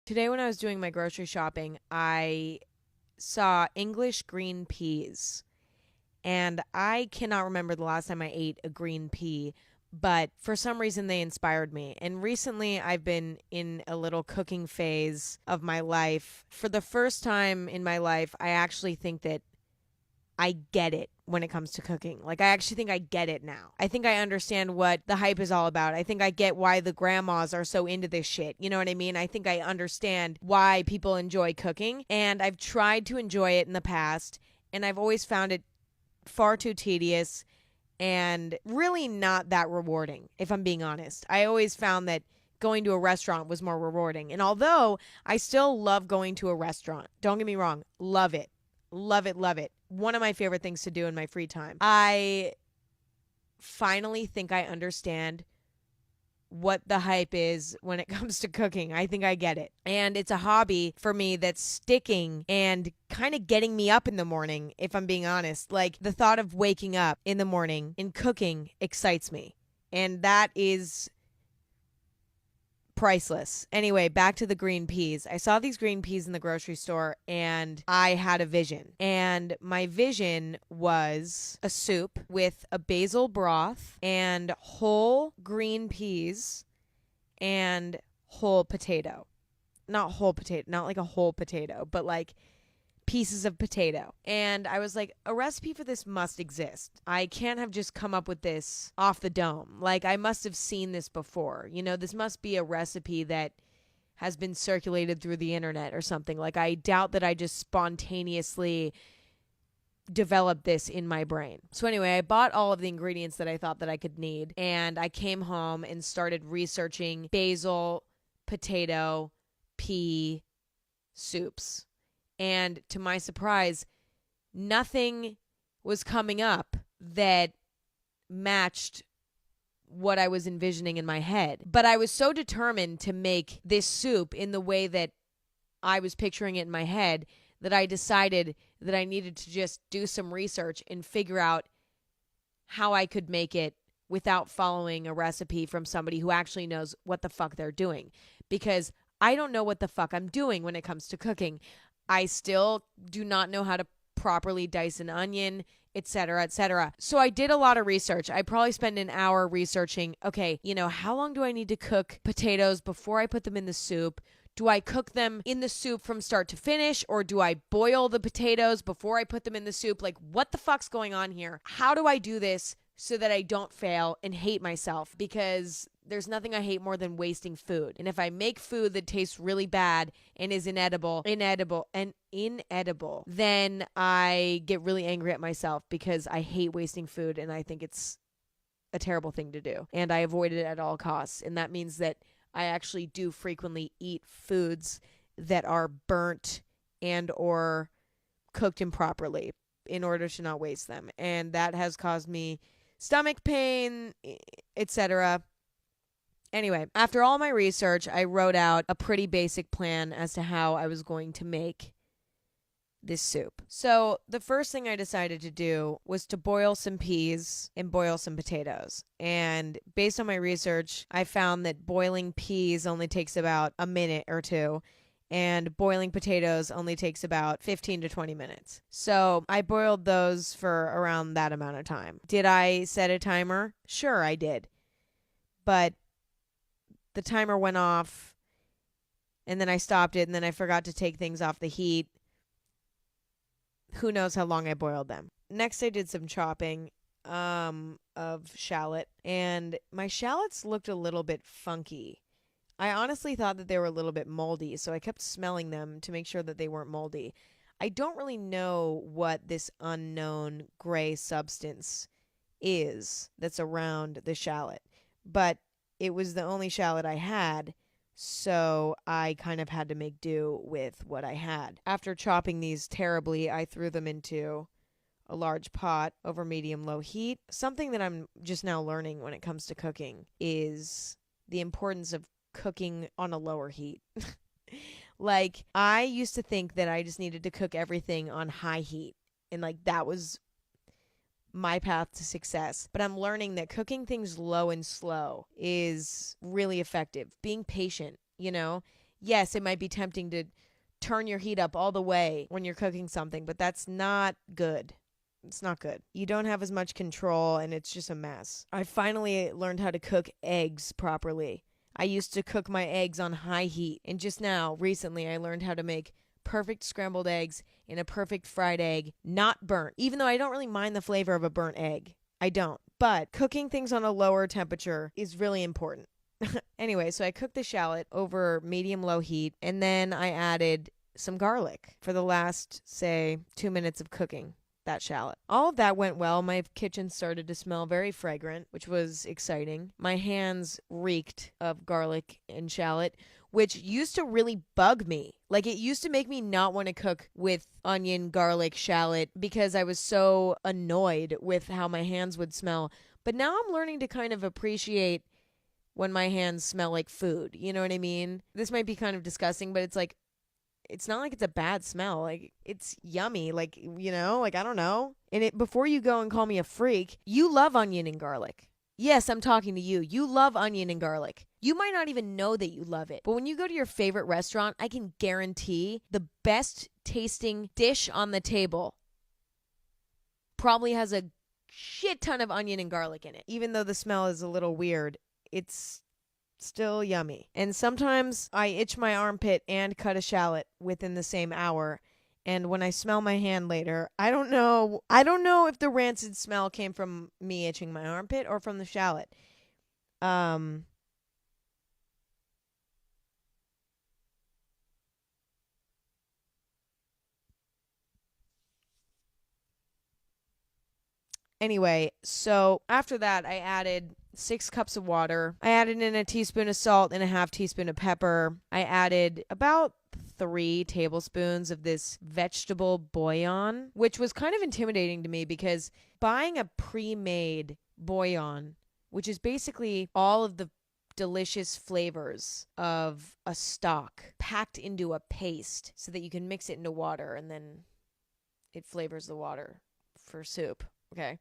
Today, when I was doing my grocery shopping, I saw English green peas. And I cannot remember the last time I ate a green pea, but for some reason they inspired me. And recently I've been in a little cooking phase of my life. For the first time in my life, I actually think that I get it when it comes to cooking. Like, I actually think I get it now. I think I understand what the hype is all about. I think I get why the grandmas are so into this shit. You know what I mean? I think I understand why people enjoy cooking. And I've tried to enjoy it in the past, and I've always found it far too tedious and really not that rewarding, if I'm being honest. I always found that going to a restaurant was more rewarding. And although I still love going to a restaurant, don't get me wrong, love it. Love it, love it. One of my favorite things to do in my free time. I finally think I understand what the hype is when it comes to cooking. I think I get it. And it's a hobby for me that's sticking and kind of getting me up in the morning, if I'm being honest. Like, the thought of waking up in the morning and cooking excites me. And that is priceless. Anyway, back to the green peas. I saw these green peas in the grocery store and I had a vision. And my vision was a soup with a basil broth and whole green peas and whole potato. Not whole potato, not like a whole potato, but like pieces of potato. And I was like, a recipe for this must exist. I can't have just come up with this off the dome. Like, I must have seen this before. You know, this must be a recipe that has been circulated through the internet or something. Like, I doubt that I just spontaneously developed this in my brain. So anyway, I bought all of the ingredients that I thought that I could need, and I came home and started researching basil, potato, pea soups. And to my surprise, nothing was coming up that matched what I was envisioning in my head. But I was so determined to make this soup in the way that I was picturing it in my head that I decided that I needed to just do some research and figure out how I could make it without following a recipe from somebody who actually knows what the fuck they're doing. Because I don't know what the fuck I'm doing when it comes to cooking. I still do not know how to properly dice an onion, etc., etc. So I did a lot of research. I probably spent an hour researching, okay, how long do I need to cook potatoes before I put them in the soup? Do I cook them in the soup from start to finish, or do I boil the potatoes before I put them in the soup? Like, what the fuck's going on here? How do I do this so that I don't fail and hate myself? Because there's nothing I hate more than wasting food. And if I make food that tastes really bad and is inedible, then I get really angry at myself because I hate wasting food and I think it's a terrible thing to do. And I avoid it at all costs. And that means that I actually do frequently eat foods that are burnt and or cooked improperly in order to not waste them. And that has caused me stomach pain, etc. Anyway, after all my research, I wrote out a pretty basic plan as to how I was going to make this soup. So the first thing I decided to do was to boil some peas and boil some potatoes. And based on my research, I found that boiling peas only takes about a minute or two, and boiling potatoes only takes about 15 to 20 minutes. So I boiled those for around that amount of time. Did I set a timer? Sure, I did. But the timer went off, and then I stopped it, and then I forgot to take things off the heat. Who knows how long I boiled them. Next, I did some chopping of shallot, and my shallots looked a little bit funky. I honestly thought that they were a little bit moldy, so I kept smelling them to make sure that they weren't moldy. I don't really know what this unknown gray substance is that's around the shallot, but it was the only shallot I had, so I kind of had to make do with what I had. After chopping these terribly, I threw them into a large pot over medium-low heat. Something that I'm just now learning when it comes to cooking is the importance of cooking on a lower heat. Like, I used to think that I just needed to cook everything on high heat, and like that was my path to success. But I'm learning that cooking things low and slow is really effective. Being patient, yes, it might be tempting to turn your heat up all the way when you're cooking something, but that's not good. It's not good. You don't have as much control, and it's just a mess. I finally learned how to cook eggs properly. I used to cook my eggs on high heat, and just now, recently, I learned how to make perfect scrambled eggs in a perfect fried egg, not burnt, even though I don't really mind the flavor of a burnt egg. I don't. But cooking things on a lower temperature is really important. Anyway, so I cooked the shallot over medium-low heat, and then I added some garlic for the last, say, 2 minutes of cooking that shallot. All of that went well. My kitchen started to smell very fragrant, which was exciting. My hands reeked of garlic and shallot, which used to really bug me. Like, it used to make me not want to cook with onion, garlic, shallot because I was so annoyed with how my hands would smell. But now I'm learning to kind of appreciate when my hands smell like food. You know what I mean? This might be kind of disgusting, but it's like, it's not like it's a bad smell. Like, it's yummy. Like, like, I don't know. And before you go and call me a freak, you love onion and garlic. Yes, I'm talking to you. You love onion and garlic. You might not even know that you love it. But when you go to your favorite restaurant, I can guarantee the best tasting dish on the table probably has a shit ton of onion and garlic in it. Even though the smell is a little weird, it's still yummy. And sometimes I itch my armpit and cut a shallot within the same hour. And when I smell my hand later, I don't know if the rancid smell came from me itching my armpit or from the shallot. Anyway, so after that, I added 6 cups of water. I added in a teaspoon of salt and a half teaspoon of pepper. I added about 3 tablespoons of this vegetable bouillon, which was kind of intimidating to me because buying a pre-made bouillon, which is basically all of the delicious flavors of a stock packed into a paste so that you can mix it into water and then it flavors the water for soup. Okay.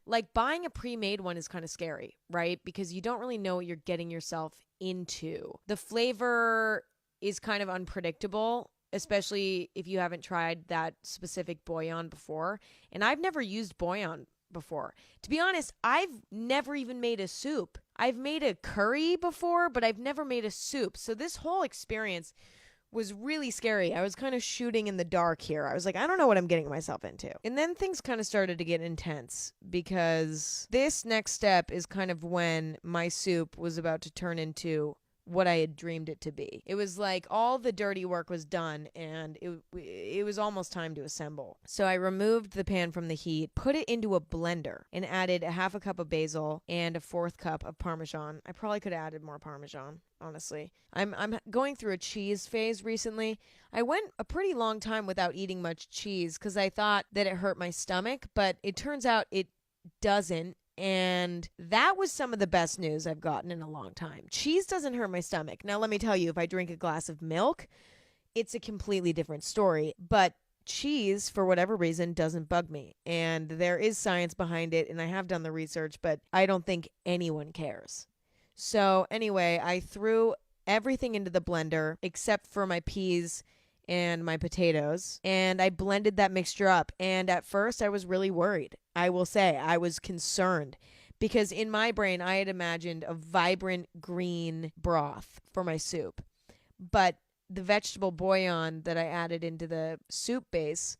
Like, buying a pre-made one is kind of scary, right? Because you don't really know what you're getting yourself into. The flavor is kind of unpredictable, especially if you haven't tried that specific bouillon before. And I've never used bouillon before. To be honest, I've never even made a soup. I've made a curry before, but I've never made a soup. So this whole experience was really scary. I was kind of shooting in the dark here. I was like, I don't know what I'm getting myself into. And then things kind of started to get intense because this next step is kind of when my soup was about to turn into what I had dreamed it to be. It was like all the dirty work was done and it was almost time to assemble. So I removed the pan from the heat, put it into a blender, and added a half a cup of basil and a 1/4 cup of Parmesan. I probably could have added more Parmesan, honestly. I'm going through a cheese phase recently. I went a pretty long time without eating much cheese because I thought that it hurt my stomach, but it turns out it doesn't. And that was some of the best news I've gotten in a long time. Cheese doesn't hurt my stomach. Now, let me tell you, if I drink a glass of milk, it's a completely different story. But cheese, for whatever reason, doesn't bug me. And there is science behind it, and I have done the research, but I don't think anyone cares. So anyway, I threw everything into the blender except for my peas and my potatoes, and I blended that mixture up. And at first I was really worried. I will say I was concerned because in my brain I had imagined a vibrant green broth for my soup. But the vegetable bouillon that I added into the soup base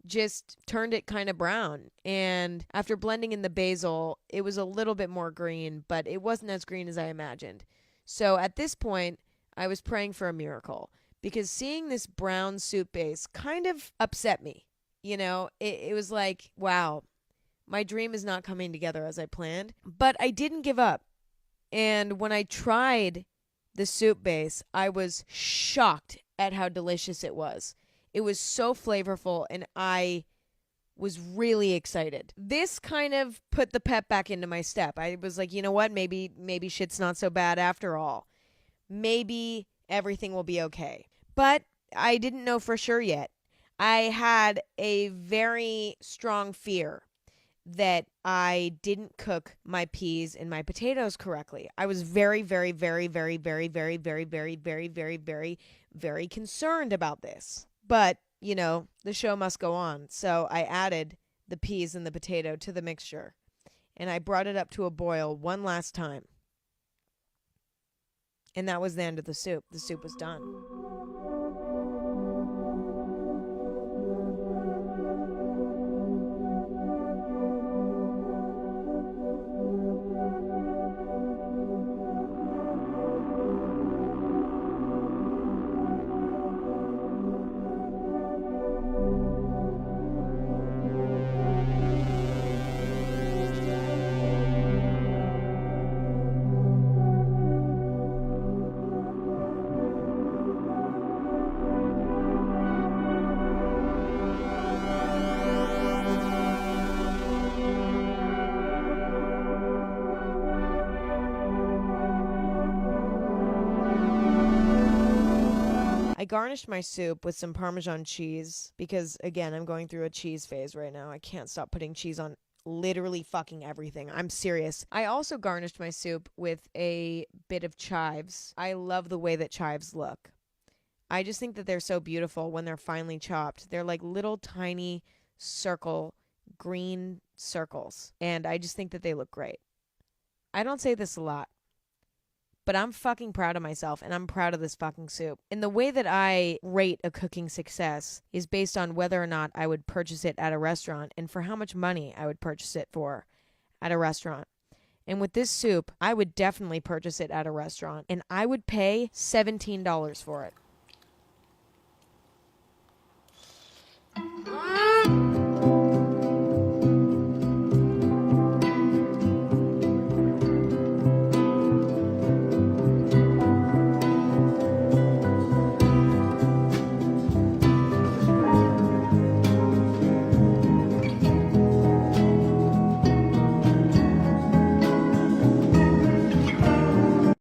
just turned it kind of brown. And after blending in the basil, it was a little bit more green, but it wasn't as green as I imagined. So at this point, I was praying for a miracle because seeing this brown soup base kind of upset me. It was like, wow, my dream is not coming together as I planned. But I didn't give up. And when I tried the soup base, I was shocked at how delicious it was. It was so flavorful, and I was really excited. This kind of put the pep back into my step. I was like, you know what? Maybe shit's not so bad after all. Maybe everything will be okay. But I didn't know for sure yet. I had a very strong fear that I didn't cook my peas and my potatoes correctly. I was very, very, very, very, very, very, very, very, very, very, very, very concerned about this. But, you know, the show must go on. So I added the peas and the potato to the mixture, and I brought it up to a boil one last time. And that was the end of the soup. The soup was done. I garnished my soup with some Parmesan cheese because, again, I'm going through a cheese phase right now. I can't stop putting cheese on literally fucking everything. I'm serious. I also garnished my soup with a bit of chives. I love the way that chives look. I just think that they're so beautiful when they're finely chopped. They're like little tiny green circles. And I just think that they look great. I don't say this a lot, but I'm fucking proud of myself, and I'm proud of this fucking soup. And the way that I rate a cooking success is based on whether or not I would purchase it at a restaurant and for how much money I would purchase it for at a restaurant. And with this soup, I would definitely purchase it at a restaurant, and I would pay $17 for it.